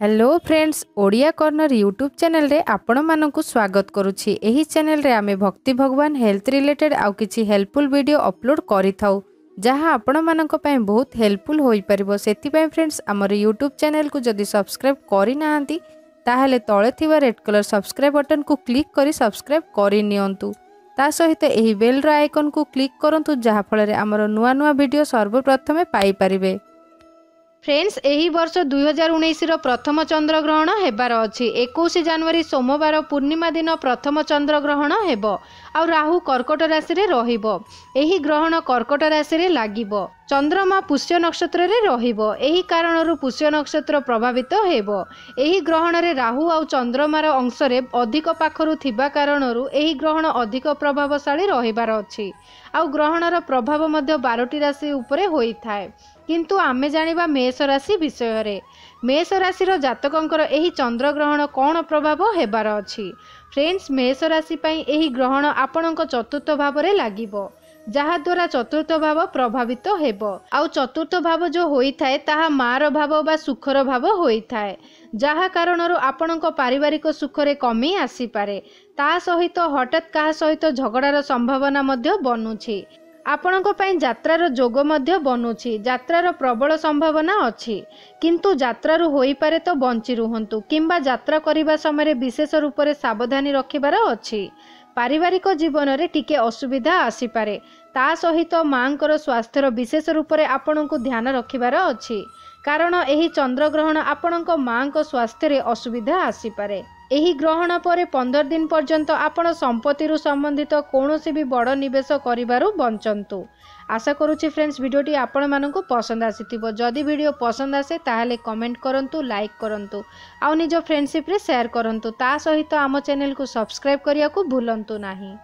Hello friends, Odia corner YouTube channel रे आपण मानकु स्वागत करुछि। एही चैनल रे आमे भक्ति भगवान हेल्थ रिलेटेड आउ किछि हेल्पफुल वीडियो अपलोड करि थाउ जहां आपण मानक पय बहुत हेल्पफुल होई परिबो। सेति पय फ्रेंड्स हमर यूट्यूब चैनल को जदि सब्सक्राइब करि नाहंती ताहले तळे थिबा रेड कलर सब्सक्राइब बटन को क्लिक करी सब्सक्राइब करि नियंतु। ता सहित एही बेल रो आइकन को क्लिक करंतु जहां फल रे हमर नुवा नुवा वीडियो सर्वप्रथमे पाई परिबे। फ्रेंड्स, एही वर्ष 2019 रो प्रथम चंद्र ग्रहण हेबार अछि। 21 जनवरी सोमवार पूर्णिमा दिन प्रथम चंद्र ग्रहण हेबो आ राहु कर्कट राशि रे रहिबो। एही ग्रहण कर्कट राशि रे लागिबो। चंद्रमा पुष्य नक्षत्र रे रहिबो। एही कारणरु पुष्य नक्षत्र प्रभावित हेबो। एही ग्रहण रे राहु आ चंद्रमार अंश रे अधिक पाखरु थिबा कारणरु एही ग्रहण अधिक प्रभावशाली रहिबार अछि। आ ग्रहणर प्रभाव मध्य 12टी राशि उपरे होई थाए। किंतु आमे जानिबा मेष राशि विषय रे। मेष राशि जातकंकर एही चंद्र ग्रहण कौन प्रभाव हेबार अछि। फ्रेंड्स, मेष राशि पई एही ग्रहण आपणक चतुर्थ भाव रे लागिबो, जहा द्वारा चतुर्थ भाव प्रभावित हेबो। आउ चतुर्थ भाव जो होई थाए ताहा मार भाव बा सुखर भाव होई थाए, जहा कारणरु आपणक पारिवारिक सुख रे कमी आसी पारे। ता सहित हठात काहा सहित झगड़ार संभावना मध्य बनुछि। आपणक पई यात्रार जोग मध्य बनुछि। यात्रार प्रबल संभावना अछि, किंतु यात्रारु होई पारे तो बंची रुहंतु किंबा यात्रा करिबा समय विशेष रूप से सावधानी रखिबार अछि। पारिवारिक जीवन रे टिके असुविधा आसी पारे। ता सहित मांकर स्वास्थ्यर विशेष रूप से आपणको ध्यान रखिबार अछि, कारण एही चंद्र ग्रहण आपणक मांक स्वास्थ्य रे असुविधा आसी पारे। एही ग्रहण पर 15 दिन पर्यंत आपण संपत्ति संबंधित कौनसी भी बड़ निवेश करिबारु बंचंतु। आशा करुछि फ्रेंड्स वीडियोटी आपण मानकु पसंद आसीथिबो। जदि वीडियो पसंद आसे ताहले कमेंट करंतु, लाइक करंतु आ निज फ्रेंडशिप रे शेयर करंतु। ता सहित आम चैनल को सब्सक्राइब करिया को भूलंतु नाही।